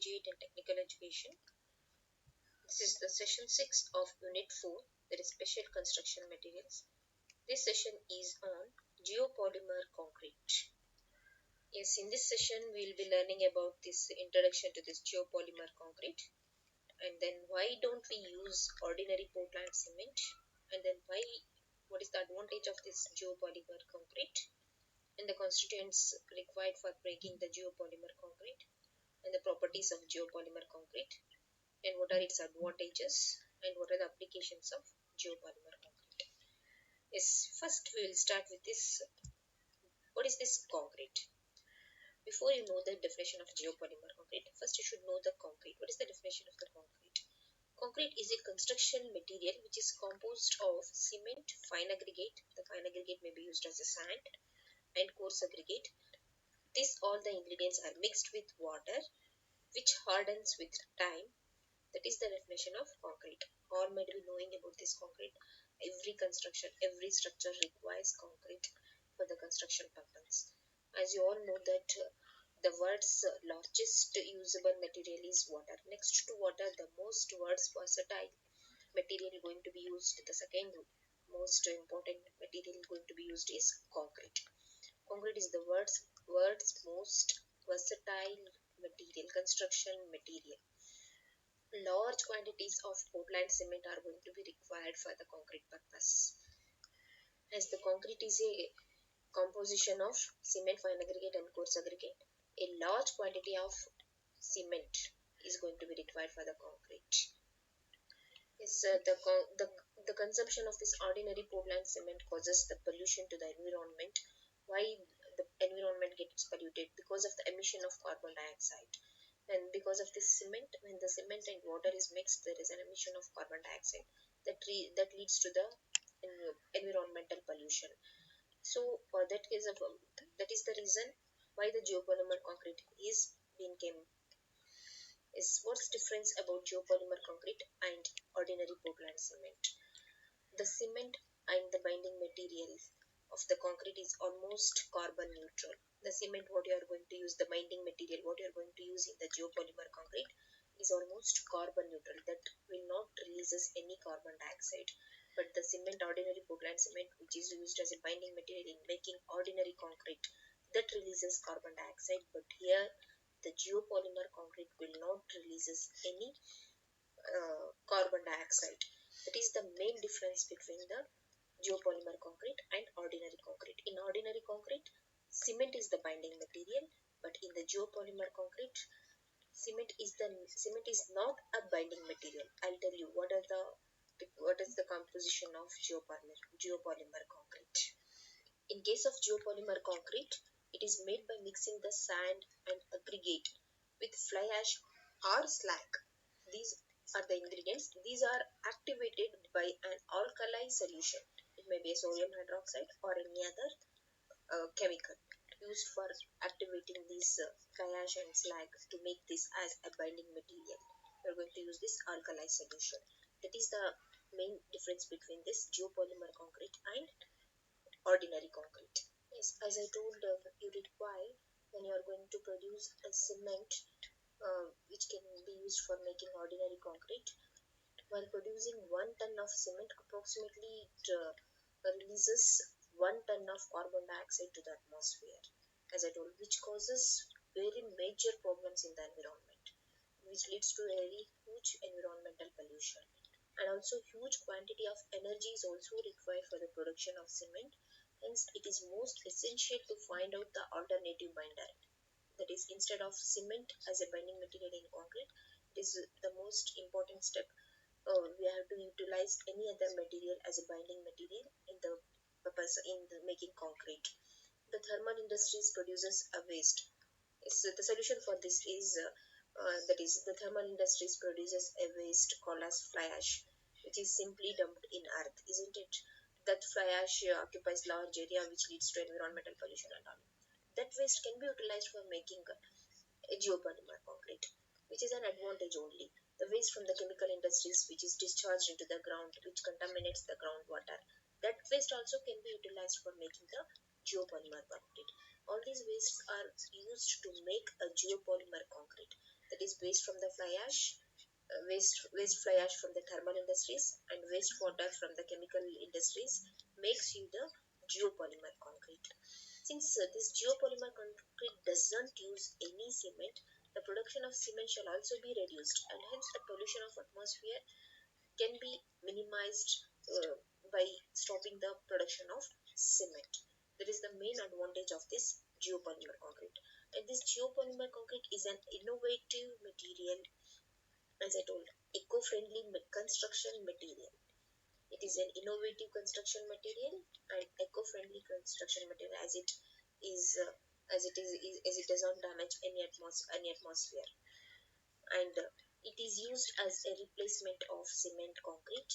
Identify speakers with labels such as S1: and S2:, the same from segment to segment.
S1: Collegiate and Technical Education. This is the session 6 of Unit 4, that is Special Construction Materials. This session is on geopolymer concrete. Yes, in this session we will be learning about this introduction to this geopolymer concrete, and then why don't we use ordinary Portland cement, and then what is the advantage of this geopolymer concrete, and the constituents required for breaking the geopolymer concrete, and the properties of geopolymer concrete, and what are its advantages, and what are the applications of geopolymer concrete. Yes, first we will start with this. What is this concrete? Before you know the definition of geopolymer concrete, first you should know the concrete. What is the definition of the concrete? Concrete is a construction material which is composed of cement, fine aggregate. The fine aggregate may be used as a sand, and coarse aggregate. All the ingredients are mixed with water, which hardens with time. That is the definition of concrete. All might be knowing about this concrete. Every construction, every structure requires concrete for the construction purpose. As you all know that the world's largest usable material is water. Next to water, the most versatile material going to be used, the second most important material going to be used is concrete. Concrete is the world's most versatile material, construction material. Large quantities of Portland cement are going to be required for the concrete purpose. As the concrete is a composition of cement, fine aggregate and coarse aggregate, a large quantity of cement is going to be required for the concrete. Yes, the consumption of this ordinary Portland cement causes the pollution to the environment. Why the environment gets polluted? Because of the emission of carbon dioxide. And because of this cement, when the cement and water is mixed, there is an emission of carbon dioxide that leads to the environmental pollution. So for that case of that is the reason why the geopolymer concrete is being came. Is what's difference about geopolymer concrete and ordinary Portland cement? The cement and the binding material of the concrete is almost carbon neutral. The cement what you are going to use, the binding material what you are going to use in the geopolymer concrete is almost carbon neutral. That will not releases any carbon dioxide. But the cement, ordinary Portland cement, which is used as a binding material in making ordinary concrete, that releases carbon dioxide. But here the geopolymer concrete will not releases any carbon dioxide. That is the main difference between the geopolymer concrete and ordinary concrete. In ordinary concrete, cement is the binding material, but in the geopolymer concrete, cement is not a binding material. I'll tell you what is the composition of geopolymer concrete. In case of geopolymer concrete, it is made by mixing the sand and aggregate with fly ash or slag. These are the ingredients. These are activated by an alkali solution. It may be a sodium hydroxide or any other chemical used for activating this fly ash and slag to make this as a binding material. We are going to use this alkali solution. That is the main difference between this geopolymer concrete and ordinary concrete. Yes, as I told, you require when you are going to produce a cement which can be used for making ordinary concrete. While producing 1 ton of cement, approximately it releases 1 ton of carbon dioxide to the atmosphere, as I told, which causes very major problems in the environment, which leads to very huge environmental pollution. And also huge quantity of energy is also required for the production of cement. Hence, it is most essential to find out the alternative binder. That is, instead of cement as a binding material in concrete, it is the most important step. We have to utilize any other material as a binding material in the purpose in making concrete. The thermal industries produces a waste. So the solution for this is that is, the thermal industries produces a waste called as fly ash, which is simply dumped in earth, isn't it? That fly ash occupies large area, which leads to environmental pollution and all. That waste can be utilized for making a geopolymer concrete, which is an advantage only. The waste from the chemical industries which is discharged into the ground, which contaminates the groundwater, that waste also can be utilized for making the geopolymer concrete. All these wastes are used to make a geopolymer concrete. that is waste from the fly ash, waste fly ash from the thermal industries, and waste water from the chemical industries makes you the geopolymer concrete. Since this geopolymer concrete doesn't use any cement, the production of cement shall also be reduced, and hence the pollution of atmosphere can be minimized by stopping the production of cement. That is the main advantage of this geopolymer concrete. And this geopolymer concrete is an innovative material, as I told, eco-friendly construction material. It is an innovative construction material and eco-friendly construction material, as it is as it does not damage any atmosphere, and it is used as a replacement of cement concrete.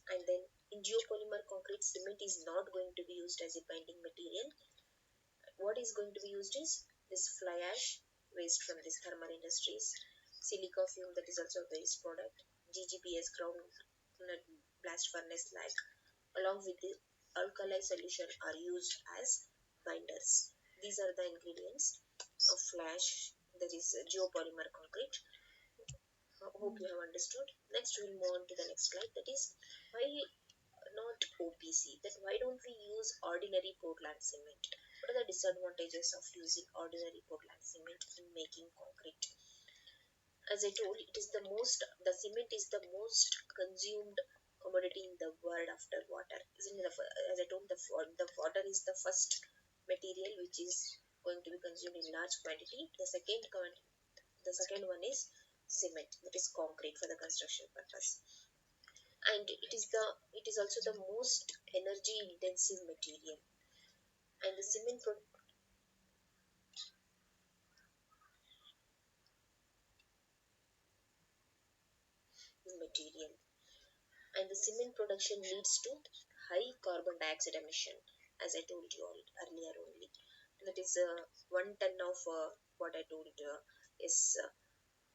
S1: And then in geopolymer concrete, cement is not going to be used as a binding material. What is going to be used is this fly ash, waste from these thermal industries, silica fume, that is also a waste product, GGBS, ground blast furnace slag, along with the alkali solution are used as binders. These are the ingredients of fly ash, that is geopolymer concrete. Hope you have understood. Next we'll move on to the next slide, that is why not OPC, that why don't we use ordinary Portland cement? What are the disadvantages of using ordinary Portland cement in making concrete? As I told, the cement is the most consumed commodity in the world after water. Isn't it? As I told, the water is the first material which is going to be consumed in large quantity. The second one is cement, that is concrete for the construction purpose, and it is also the most energy intensive material. And the material and the cement production leads to high carbon dioxide emission, as I told you all earlier only. That is 1 ton of what I told is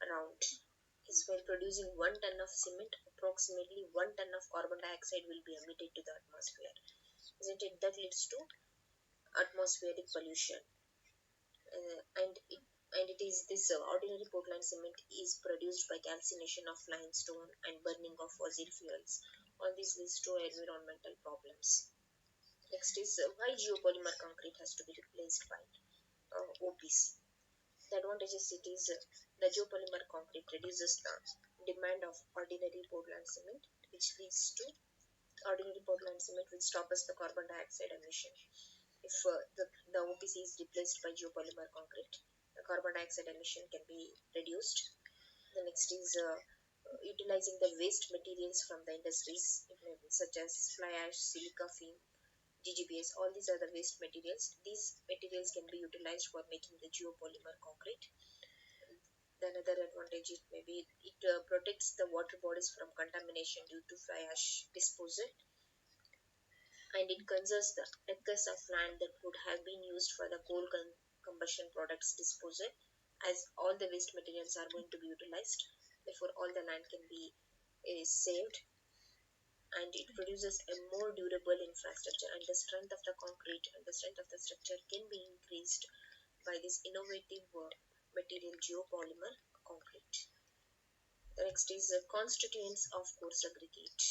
S1: around is when producing 1 ton of cement, approximately 1 ton of carbon dioxide will be emitted to the atmosphere. Isn't it? That leads to atmospheric pollution. And it is this ordinary Portland cement is produced by calcination of limestone and burning of fossil fuels. All this leads to environmental problems. Next is why geopolymer concrete has to be replaced by OPC. The advantages, it is the geopolymer concrete reduces the demand of ordinary Portland cement, which leads to ordinary Portland cement, which stops the carbon dioxide emission. If the OPC is replaced by geopolymer concrete, the carbon dioxide emission can be reduced. The next is utilizing the waste materials from the industries, such as fly ash, silica fume, GGBS. All these are the waste materials. These materials can be utilized for making the geopolymer concrete. The another advantage, it protects the water bodies from contamination due to fly ash disposal, and it conserves the acres of land that would have been used for the combustion products disposal, as all the waste materials are going to be utilized. Therefore, all the land can be saved, and it produces a more durable infrastructure, and the strength of the concrete and the strength of the structure can be increased by this innovative material geopolymer concrete. The next is constituents of coarse aggregate.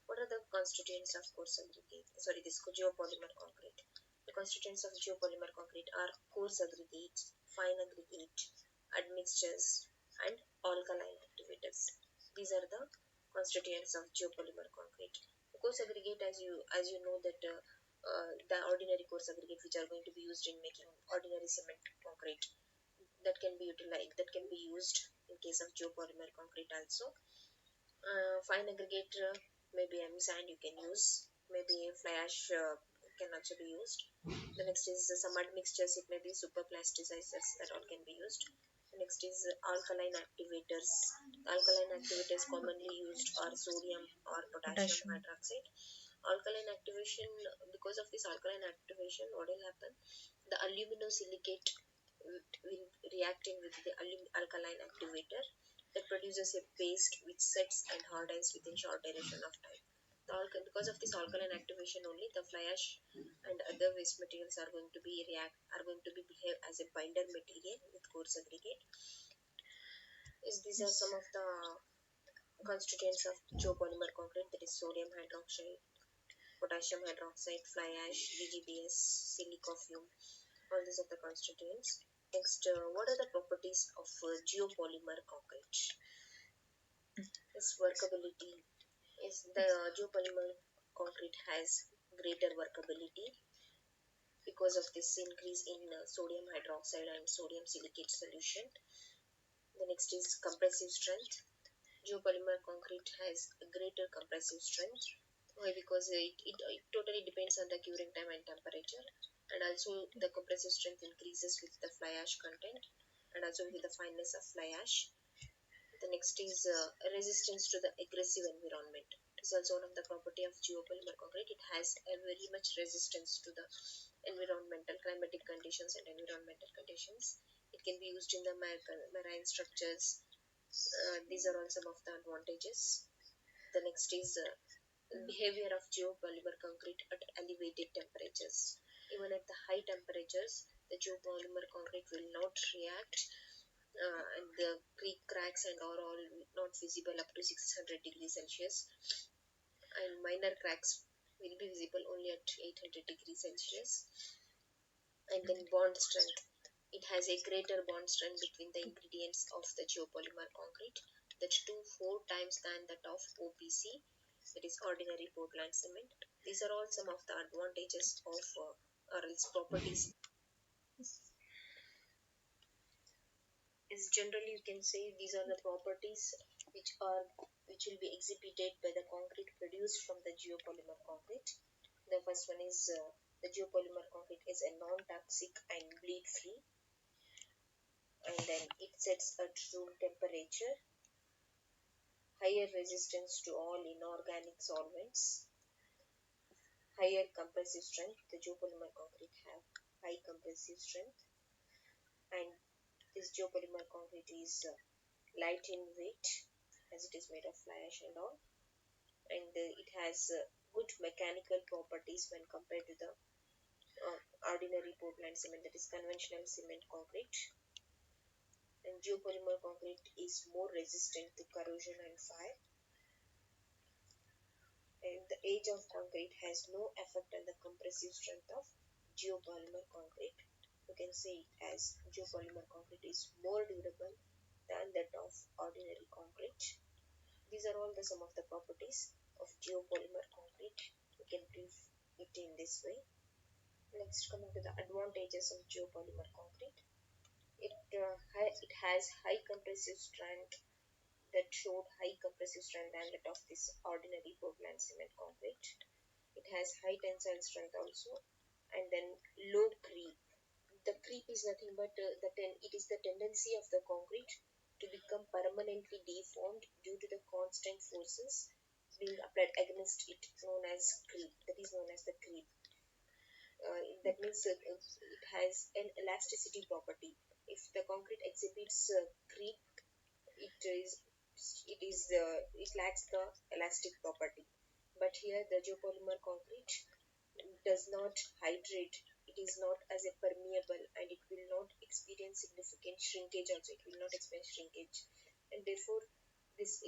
S1: What are the constituents of coarse aggregate? Sorry, this geopolymer concrete. The constituents of geopolymer concrete are coarse aggregate, fine aggregate, admixtures, and alkaline activators. These are the constituents of geopolymer concrete. The coarse aggregate, as you know that the ordinary coarse aggregate which are going to be used in making ordinary cement concrete, that can be utilized, that can be used in case of geopolymer concrete also. Fine aggregate, maybe sand you can use, maybe fly ash can also be used. The next is some admixtures, it may be superplasticizers, that all can be used. The next is alkaline activators. Alkaline activators commonly used are sodium or potassium hydroxide. Alkaline activation, because of this alkaline activation, what will happen? The aluminosilicate will reacting with the alkaline activator, that produces a paste which sets and hardens within short duration of time. Because of this alkaline activation only, the fly ash and other waste materials are going to be behave as a binder material with coarse aggregate. These are some of the constituents of geopolymer concrete, that is sodium hydroxide, potassium hydroxide, fly ash, VGBS, silica fume. All these are the constituents. Next, what are the properties of geopolymer concrete? Its workability is the geopolymer concrete has greater workability because of this increase in sodium hydroxide and sodium silicate solution. The next is compressive strength. Geopolymer concrete has a greater compressive strength. Why? Because it totally depends on the curing time and temperature, and also the compressive strength increases with the fly ash content and also with the fineness of fly ash. The next is resistance to the aggressive environment. It's also one of the property of geopolymer concrete. It has a very much resistance to the environmental climatic conditions and environmental conditions. It can be used in the marine structures. These are all some of the advantages. The next is behavior of geopolymer concrete at elevated temperatures. Even at the high temperatures, the geopolymer concrete will not react, and the creek cracks and are all not visible up to 600 degrees Celsius, and minor cracks will be visible only at 800 degrees Celsius. And then bond strength. It has a greater bond strength between the ingredients of the geopolymer concrete, that 4 times than that of OPC, that is ordinary Portland cement. These are all some of the advantages of or its properties. Is generally you can say these are the properties which will be exhibited by the concrete produced from the geopolymer concrete. The first one is the geopolymer concrete is a non-toxic and bleed free, and then it sets at room temperature, higher resistance to all inorganic solvents, higher compressive strength. The geopolymer concrete have high compressive strength, and this geopolymer concrete is light in weight as it is made of fly ash and all, and it has good mechanical properties when compared to the ordinary Portland cement, that is conventional cement concrete. And geopolymer concrete is more resistant to corrosion and fire, and the age of concrete has no effect on the compressive strength of geopolymer concrete. You can say it as geopolymer concrete is more durable than that of ordinary concrete. These are all the some of the properties of geopolymer concrete. You can brief it in this way. Next, coming to the advantages of geopolymer concrete. It has high compressive strength, that showed high compressive strength than that of this ordinary Portland cement concrete. It has high tensile strength also, and then low creep. The creep is nothing but it is the tendency of the concrete to become permanently deformed due to the constant forces being applied against it, known as creep. That is known as the creep. That means it has an elasticity property. If the concrete exhibits creep, it is it lacks the elastic property. But here the geopolymer concrete does not hydrate. It is not as a permeable, and it will not experience significant shrinkage also. It will not experience shrinkage, and therefore this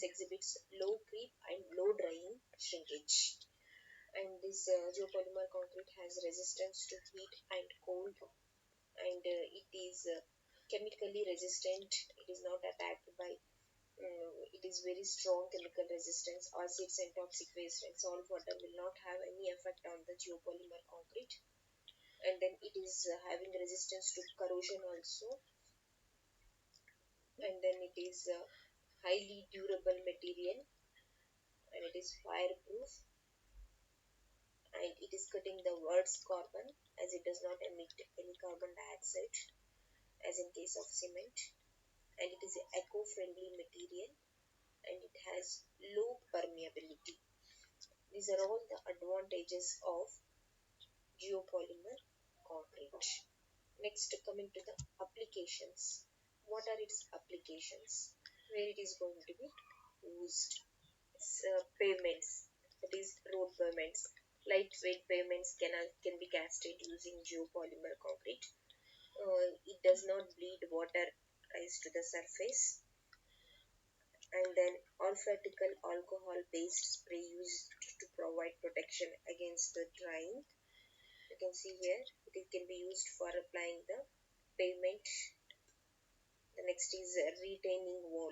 S1: exhibits low creep and low drying shrinkage. And this geopolymer concrete has resistance to heat and cold, and it is chemically resistant. It is not attacked by it is very strong chemical resistance. Acids and toxic waste and salt water will not have any effect on the geopolymer concrete. And then it is having resistance to corrosion also, and then it is a highly durable material, and it is fireproof, and it is cutting the worst carbon as it does not emit any carbon dioxide as in case of cement, and it is an eco-friendly material, and it has low permeability. These are all the advantages of geopolymer concrete. Next, coming to the applications. What are its applications? Where it is going to be used? Pavements, that is road pavements. Lightweight pavements can be casted using geopolymer concrete. It does not bleed water rise to the surface. And then alphabetical alcohol-based spray used to provide protection against the drying. You can see here it can be used for applying the pavement. The next is retaining wall.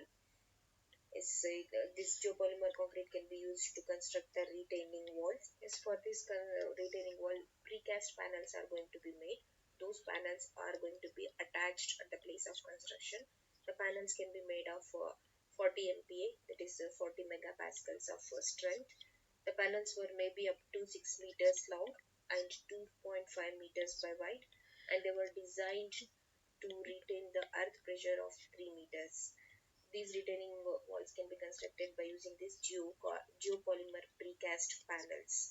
S1: This geopolymer concrete can be used to construct the retaining walls. For this retaining wall, precast panels are going to be made. Those panels are going to be attached at the place of construction. The panels can be made of 40 MPa, that is 40 megapascals of strength. The panels were maybe up to 6 meters long and 2.5 meters by wide, and they were designed to retain the earth pressure of 3 meters. These retaining walls can be constructed by using these geopolymer precast panels.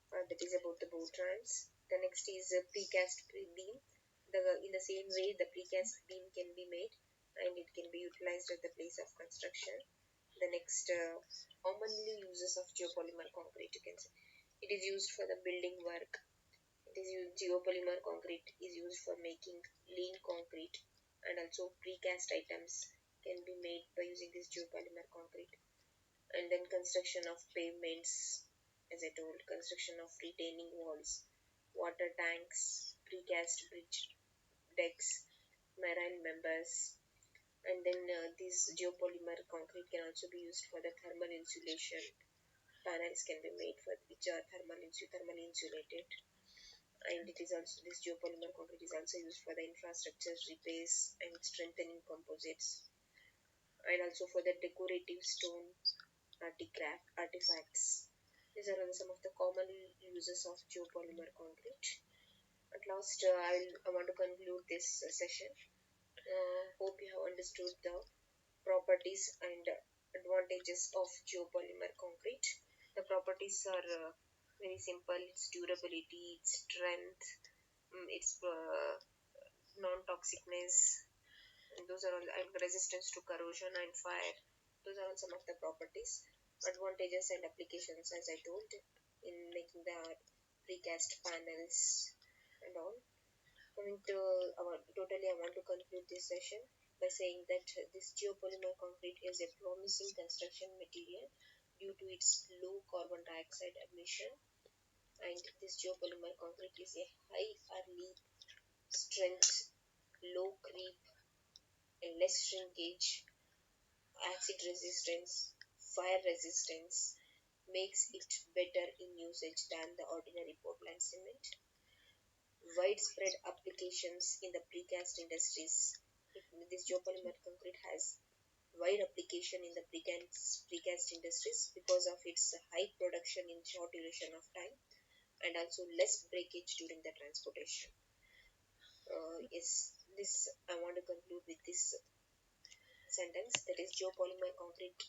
S1: That is about the bow trams. The next is precast beam. In the same way, the precast beam can be made and it can be utilized at the place of construction. The next commonly uses of geopolymer concrete, you can say. It is used for the building work. Geopolymer concrete is used for making lean concrete, and also precast items can be made by using this geopolymer concrete. And then construction of pavements, as I told, construction of retaining walls, water tanks, precast bridge decks, marine members. And then this geopolymer concrete can also be used for the thermal insulation. Panels can be made for which are thermally insulated. And it is also, this geopolymer concrete is also used for the infrastructure repairs and strengthening composites, and also for the decorative stone artifacts. These are some of the common uses of geopolymer concrete. At last, I want to conclude this session. Hope you have understood the properties and advantages of geopolymer concrete. The properties are very simple. Its durability, its strength, its non-toxicness, and those are all, and resistance to corrosion and fire. Those are all some of the properties, advantages and applications, as I told, in making the precast panels and all. Coming to totally, I want to conclude this session by saying that this geopolymer concrete is a promising construction material due to its low carbon dioxide emission, and this geopolymer concrete is a high early strength, low creep, and less shrinkage, acid resistance, fire resistance, makes it better in usage than the ordinary Portland cement. Widespread applications in the precast industries. This geopolymer concrete has wide application in the precast industries because of its high production in short duration of time, and also less breakage during the transportation. This I want to conclude with this sentence, that is, geopolymer concrete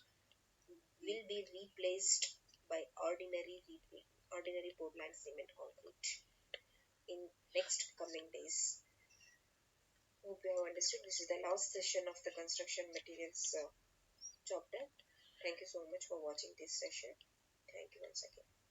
S1: will be replaced by ordinary Portland cement concrete in next coming days. Hope you have understood. This is the last session of the construction materials chapter. Thank you so much for watching this session. Thank you once again.